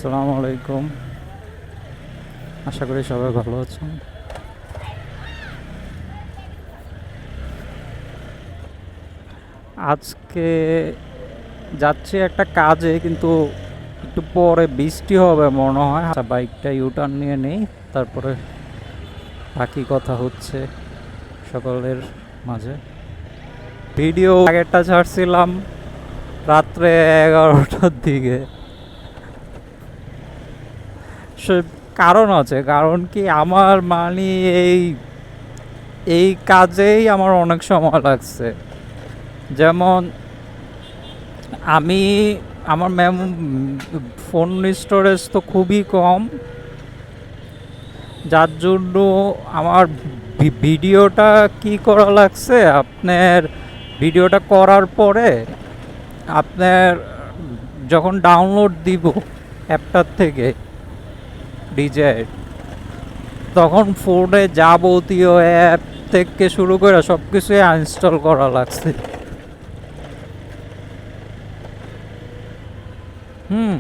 আসসালামু আলাইকুম। আশা করি সবাই ভালো আছেন। আজকে যাচ্ছি একটা কাজে, কিন্তু একটু পরে বৃষ্টি হবে মনে হয়। আচ্ছা, বাইকটা ইউটার্ন নিয়ে নেই, তারপরে বাকি কথা হচ্ছে সকলের মাঝে। ভিডিও আগেরটা ছাড়ছিলাম রাত্রে 11টার দিকে। সে কারণ আছে, কারণ কি আমার মানে এই এই কাজেই আমার অনেক সময় লাগছে। যেমন আমি আমার ফোন স্টোরেজ তো খুবই কম, যার জন্য আমার ভিডিওটা কি করা লাগছে, আপনার ভিডিওটা করার পরে আপনার যখন ডাউনলোড দিব অ্যাপটার থেকে ডিজে, তখন ফোনে যাবতীয় অ্যাপ থেকে শুরু করে সব কিছুই আনইনস্টল করা লাগছে। হুম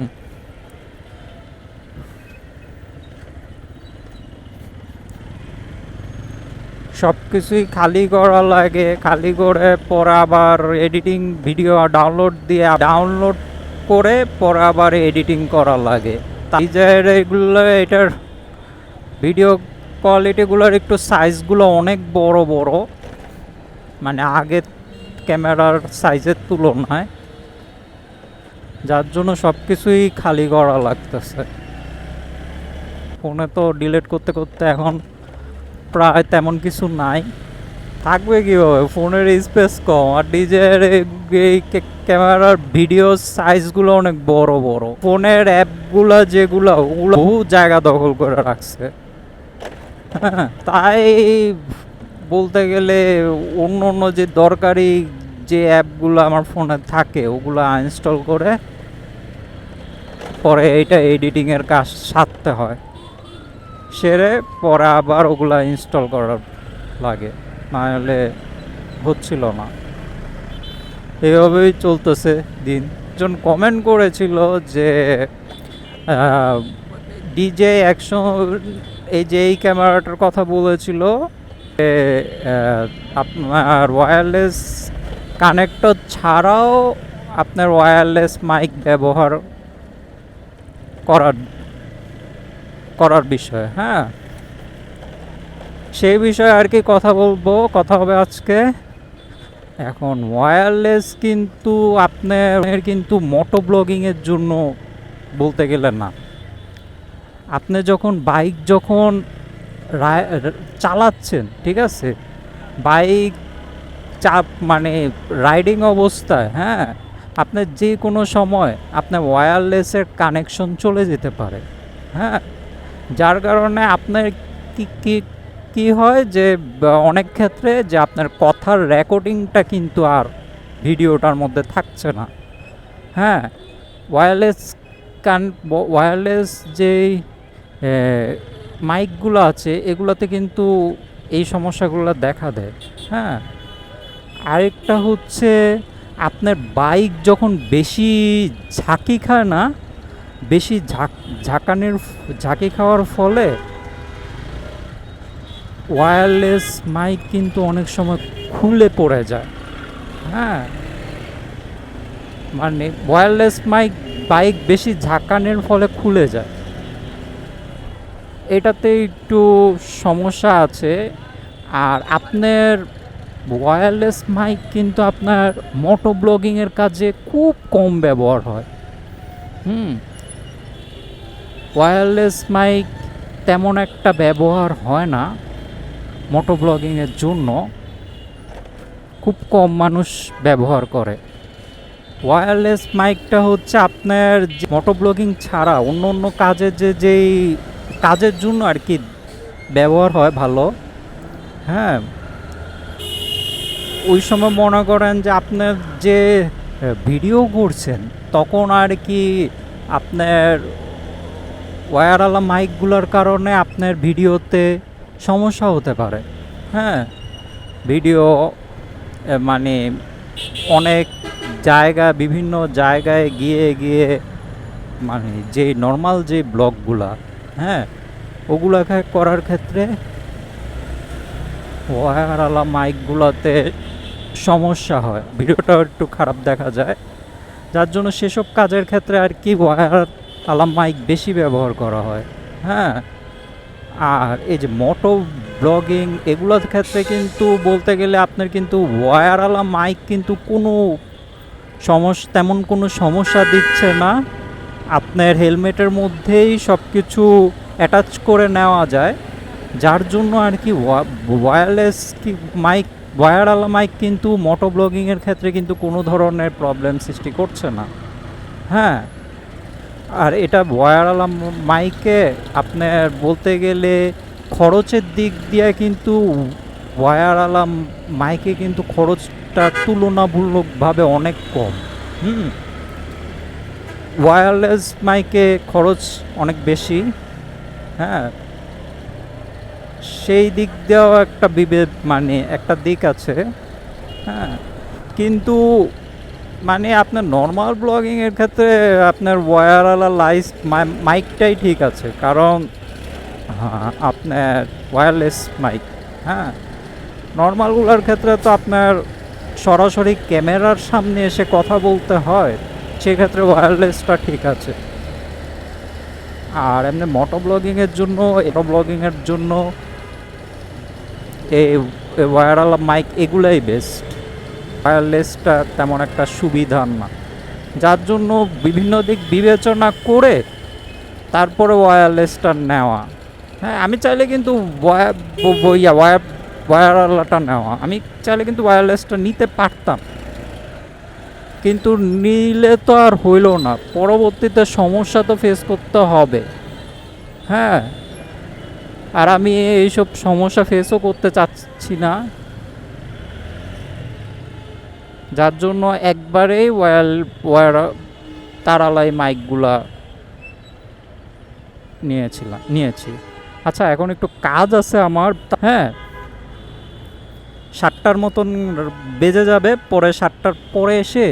সব কিছুই খালি করা লাগে, খালি করে পরে আবার এডিটিং ভিডিও ডাউনলোড করে পরে আবার এডিটিং করা লাগে। তাই যে এগুলো এটার ভিডিও কোয়ালিটিগুলোর একটু সাইজগুলো অনেক বড় বড়, মানে আগের ক্যামেরার সাইজের তুলনায়, যার জন্য সব কিছুই খালি করা লাগতেছে। ফোনে তো ডিলিট করতে করতে এখন প্রায় তেমন কিছু নাই, থাকবে কীভাবে, ফোনের স্পেস কম আর ডিজের এই ক্যামেরার ভিডিও সাইজগুলো অনেক বড় বড়। ফোনের অ্যাপগুলো যেগুলো ওগুলো বহু জায়গা দখল করে রাখছে। হ্যাঁ, তাই বলতে গেলে অন্য অন্য যে দরকারি যে অ্যাপগুলো আমার ফোনে থাকে ওগুলো আনইনস্টল করে পরে এইটা এডিটিংয়ের কাজ সারতে হয়, সেরে পরে আবার ওগুলা ইনস্টল করার লাগে, নাহলে হচ্ছিল না। এভাবেই চলতেছে দিন। একজন কমেন্ট করেছিল যে ডিজে অ্যাকশন, এই যে এই ক্যামেরাটার কথা বলেছিল, আপনার ওয়্যারলেস কানেক্টর ছাড়াও আপনার ওয়্যারলেস মাইক ব্যবহার করার করার বিষয়। হ্যাঁ, সেই বিষয়ে আর কি কথা হবে আজকে। এখন ওয়্যারলেস কিন্তু আপনার কিন্তু মোটো ব্লগিংয়ের জন্য বলতে গেলে না। আপনি যখন বাইক চালাচ্ছেন, ঠিক আছে, বাইক মানে রাইডিং অবস্থায়, হ্যাঁ, আপনার যে কোনো সময় আপনার ওয়্যারলেসের কানেকশন চলে যেতে পারে। হ্যাঁ, যার কারণে আপনার কি হয় যে অনেক ক্ষেত্রে যে আপনার কথার রেকর্ডিংটা কিন্তু আর ভিডিওটার মধ্যে থাকছে না। হ্যাঁ, ওয়্যারলেস ওয়্যারলেস যেই মাইকগুলো আছে এগুলোতে কিন্তু এই সমস্যাগুলো দেখা দেয়। হ্যাঁ, আরেকটা হচ্ছে আপনার বাইক যখন বেশি ঝাঁকি খায় না, বেশি ঝাঁকি খাওয়ার ফলে ওয়্যারলেস মাইক কিন্তু অনেক সময় খুলে পড়ে যায়। হ্যাঁ, মানে ওয়্যারলেস বাইক বেশি ঝাঁকানোর ফলে খুলে যায়, এটাতে একটু সমস্যা আছে। আর আপনার ওয়্যারলেস মাইক কিন্তু আপনার মোটো ব্লগিংয়ের কাজে খুব কম ব্যবহার হয়। ওয়্যারলেস মাইক তেমন একটা ব্যবহার হয় না মোটো ব্লগিংয়ের জন্য, খুব কম মানুষ ব্যবহার করে। ওয়্যারলেস মাইকটা হচ্ছে আপনার মোটো ব্লগিং ছাড়া অন্য অন্য যেই কাজের জন্য আর কি ব্যবহার হয় ভালো। হ্যাঁ, ওই সময় মনে করেন যে আপনার যে ভিডিও করছেন তখন আর কি আপনার ওয়্যারওয়ালা মাইকগুলোর কারণে আপনার ভিডিওতে সমস্যা হতে পারে। হ্যাঁ, ভিডিও মানে অনেক বিভিন্ন জায়গায় গিয়ে মানে যে নর্মাল যে ব্লগগুলা, হ্যাঁ, ওগুলাকে করার ক্ষেত্রে ওয়্যারওয়ালা মাইকগুলোতে সমস্যা হয়, ভিডিওটাও একটু খারাপ দেখা যায়। যার জন্য সেসব কাজের ক্ষেত্রে আর কি ওয়্যারওয়ালা মাইক বেশি ব্যবহার করা হয়। হ্যাঁ, আর এই যে মোটো ব্লগিং এগুলোর ক্ষেত্রে কিন্তু বলতে গেলে আপনার কিন্তু ওয়্যারওয়ালা মাইক কিন্তু কোনো তেমন কোনো সমস্যা দিচ্ছে না। আপনার হেলমেটের মধ্যেই সব কিছু অ্যাটাচ করে নেওয়া যায়, যার জন্য আর কি ওয়্যারলেস কি মাইক ওয়্যারওয়ালা মাইক কিন্তু মোটো ব্লগিংয়ের ক্ষেত্রে কিন্তু কোনো ধরনের প্রবলেম সৃষ্টি করছে না। হ্যাঁ, আর এটা ওয়্যারওয়ালা মাইকে আপনার বলতে গেলে খরচের দিক দিয়ে কিন্তু ওয়্যারওয়ালা মাইকে কিন্তু খরচটা তুলনামূলকভাবে অনেক কম। হুম, ওয়্যারলেস মাইকে খরচ অনেক বেশি। হ্যাঁ, সেই দিক দিয়েও একটা মানে একটা দিক আছে। হ্যাঁ, কিন্তু মানে আপনার নর্মাল ব্লগিংয়ের ক্ষেত্রে আপনার ওয়্যারওয়ালা মাইকটাই ঠিক আছে, কারণ হ্যাঁ আপনার ওয়্যারলেস মাইক, হ্যাঁ, নর্মালগুলোর ক্ষেত্রে তো আপনার সরাসরি ক্যামেরার সামনে এসে কথা বলতে হয়, সেক্ষেত্রে ওয়্যারলেসটা ঠিক আছে। আর এমনি মোটো ব্লগিংয়ের জন্য এই ওয়্যারওয়ালা মাইক এগুলাই বেস্ট। ওয়্যারলেসটা তেমন একটা সুবিধা না, যার জন্য বিভিন্ন দিক বিবেচনা করে তারপরে ওয়্যারলেসটা নেওয়া। হ্যাঁ, আমি চাইলে কিন্তু ওয়্যারওয়ালাটা নেওয়া, আমি চাইলে কিন্তু ওয়্যারলেসটা নিতে পারতাম, কিন্তু নিলে তো আর হইল না, পরবর্তীতে সমস্যা তো ফেস করতে হবে। হ্যাঁ, আর আমি এইসব সমস্যা ফেসও করতে চাচ্ছি না, যার জন্য একবারেই তারালাই মাইকগুলা নিয়েছি। আচ্ছা, এখন একটু কাজ আছে আমার। হ্যাঁ, 7টার মতন বেজে যাবে, পরে 7টার পরে এসে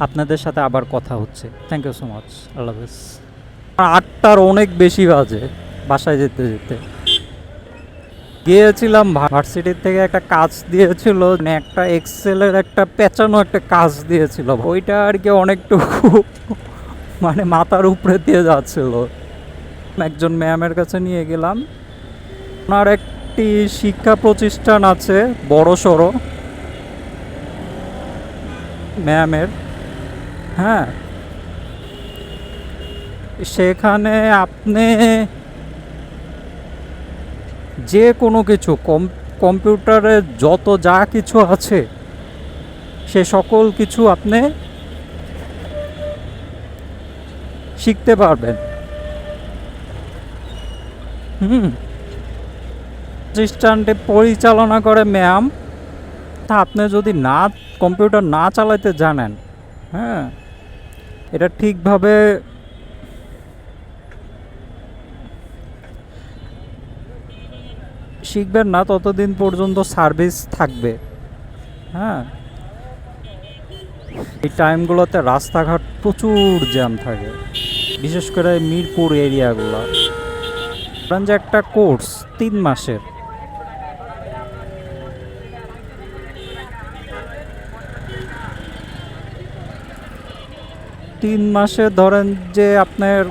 আপনাদের সাথে আবার কথা হচ্ছে। থ্যাংক ইউ সো মাচ, আল্লাহ হাফেজ। 8টার অনেক বেশি বাজে বাসায় যেতে যেতে। গিয়েছিলাম ভার্সিটির থেকে একটা কাজ দিয়েছিল, মানে একটা এক্সেলের একটা পেঁচানো একটা কাজ দিয়েছিল, ওইটা আর কি অনেকটুকু মানে মাথার উপরে দিয়ে যাচ্ছিল। একজন ম্যামের কাছে নিয়ে গেলাম, ওনার একটি শিক্ষা প্রতিষ্ঠান আছে বড় সড়ো ম্যামের। হ্যাঁ, সেখানে আপনি যে কোনো কিছু কম্পিউটারে যত যা কিছু আছে সে সকল কিছু আপনি শিখতে পারবেন। প্রতিষ্ঠানটি পরিচালনা করে ম্যাম। তা আপনি যদি কম্পিউটার না চালাতে জানেন, হ্যাঁ, এটা ঠিকভাবে শিখবেন না ততদিন পর্যন্ত সার্ভিস থাকবে। হ্যাঁ, এই টাইমগুলোতে রাস্তাঘাট প্রচুর জ্যাম থাকে, বিশেষ করে মিরপুর এরিয়াগুলো। ধরেন যে একটা কোর্স 3 মাসের, ধরেন যে আপনার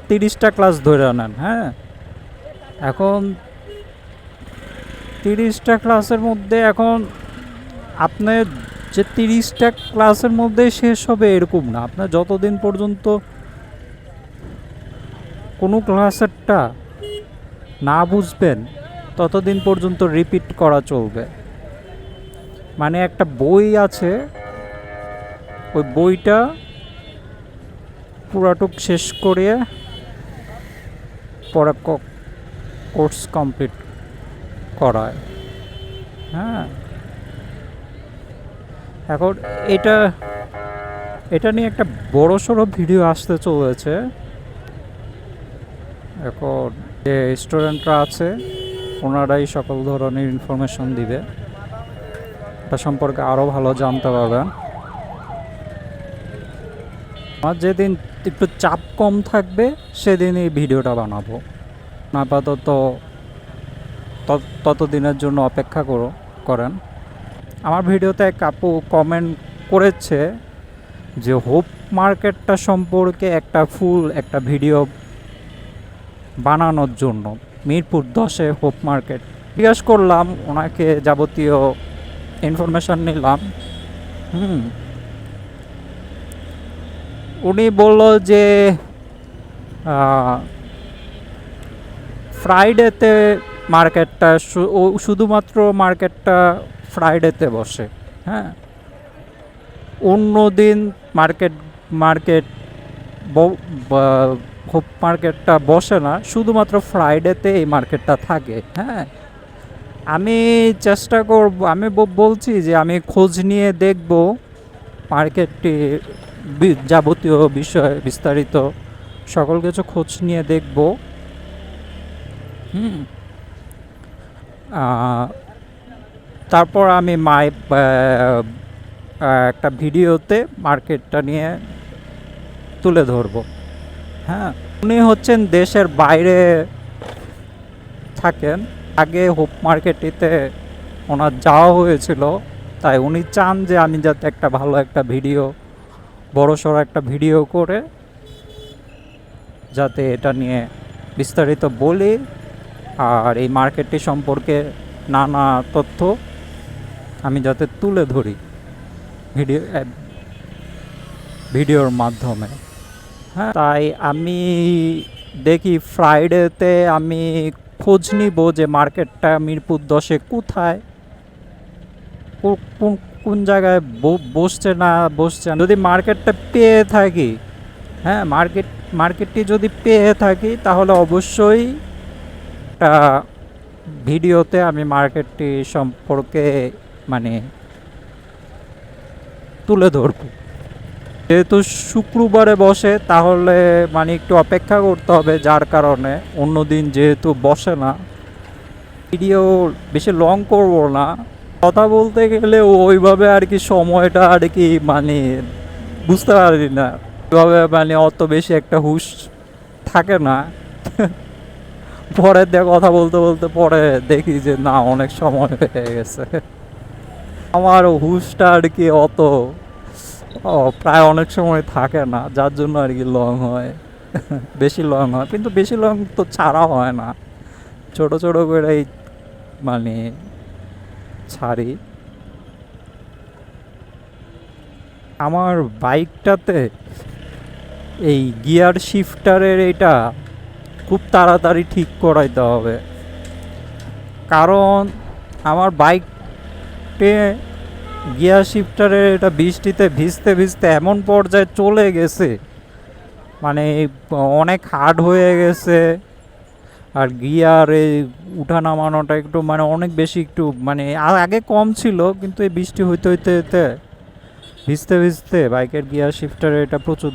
30টা ক্লাস ধরে নেন। হ্যাঁ, এখন 30টা ক্লাসের মধ্যে এখন আপনার যে 30টা ক্লাসের মধ্যে শেষ হবে এরকম না। আপনার যতদিন পর্যন্ত কোনো ক্লাসেরটা না বুঝবেন ততদিন পর্যন্ত রিপিট করা চলবে। মানে একটা বই আছে, ওই বইটা পুরাটুক শেষ করিয়ে পরে কোর্স কমপ্লিট করায়। হ্যাঁ, এখন এটা নিয়ে একটা বড় সড়ো ভিডিও আসতে চলেছে। এখন যে স্টুডেন্টরা আছে ওনারাই সকল ধরনের ইনফরমেশন দিবে, এটা সম্পর্কে আরও ভালো জানতে পারবেন। আমার যেদিন একটু চাপ কম থাকবে সেদিনই ভিডিওটা বানাবো। আপাতত ততদিনের জন্য অপেক্ষা করেন। আমার ভিডিওতে এক আপু কমেন্ট করেছে যে হোপ মার্কেটটা সম্পর্কে একটা ভিডিও বানানোর জন্য, মিরপুর 10-এ হোপ মার্কেট। জিজ্ঞেস করলাম ওনাকে, যাবতীয় ইনফরমেশান নিলাম। উনি বলল যে ফ্রাইডেতে মার্কেটটা শুধুমাত্র মার্কেটটা ফ্রাইডেতে বসে। হ্যাঁ, অন্য দিন মার্কেট হোপ মার্কেটটা বসে না, শুধুমাত্র ফ্রাইডেতে এই মার্কেটটা থাকে। হ্যাঁ, আমি চেষ্টা করব, আমি বলছি যে আমি খোঁজ নিয়ে দেখব মার্কেটটি যাবতীয় বিষয় বিস্তারিত সকল কিছু খোঁজ নিয়ে দেখব। তারপর আমি একটা ভিডিওতে মার্কেটটা নিয়ে তুলে ধরব। হ্যাঁ, উনি হচ্ছেন দেশের বাইরে থাকেন। আগে হোপ মার্কেটটিতে ওনার যাওয়া হয়েছিল, তাই উনি চান যে আমি যাতে একটা ভালো একটা ভিডিও, বড়সড় একটা ভিডিও করে যাতে এটা নিয়ে বিস্তারিত বলি আর এই মার্কেটটি সম্পর্কে নানা তথ্য আমি যাতে তুলে ধরি ভিডিওর মাধ্যমে। হ্যাঁ, তাই আমি দেখি ফ্রাইডেতে আমি খোঁজ নিব যে মার্কেটটা মিরপুর 10-এ কোথায়, কোন জায়গায় বসছে না বসছে। যদি মার্কেটটা পেয়ে থাকি, হ্যাঁ, মার্কেটটি যদি পেয়ে থাকি তাহলে অবশ্যই একটা ভিডিওতে আমি মার্কেটটি সম্পর্কে তুলে ধরব। যেহেতু শুক্রবারে বসে তাহলে একটু অপেক্ষা করতে হবে, যার কারণে অন্য দিন যেহেতু বসে না। ভিডিও বেশি লং করব না, কথা বলতে গেলে ওইভাবে আর কি সময়টা আর কি বুঝতে পারি না, ওইভাবে অত বেশি একটা হুশ থাকে না। পরে কথা বলতে বলতে পরে দেখি যে না, অনেক সময় হয়ে গেছে। আমার হুশটা আর কি অত প্রায় অনেক সময় থাকে না, যার জন্য আর কি লং হয়, বেশি লং হয়। কিন্তু বেশি লং তো ছাড়া হয় না, ছোট ছোট করেই ছাড়ি। আমার বাইকটাতে এই গিয়ার শিফটারের এটা খুব তাড়াতাড়ি ঠিক করাইতে হবে, কারণ আমার বাইকটে গিয়ার শিফটারের এটা বৃষ্টিতে ভিজতে ভিজতে এমন পর্যায়ে চলে গেছে, অনেক হার্ড হয়ে গেছে। আর গিয়ারে উঠা নামানোটা একটু অনেক বেশি একটু আগে কম ছিল, কিন্তু এই বৃষ্টি হইতে হইতে হইতে ভিজতে ভিজতে বাইকের গিয়ার শিফটারে এটা প্রচুর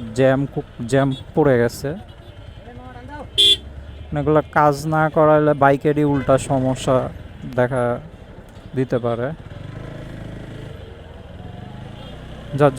জ্যাম পড়ে গেছে। এগুলো কাজ না করালে বাইকেরই উল্টা সমস্যা দেখা দিতে পারে।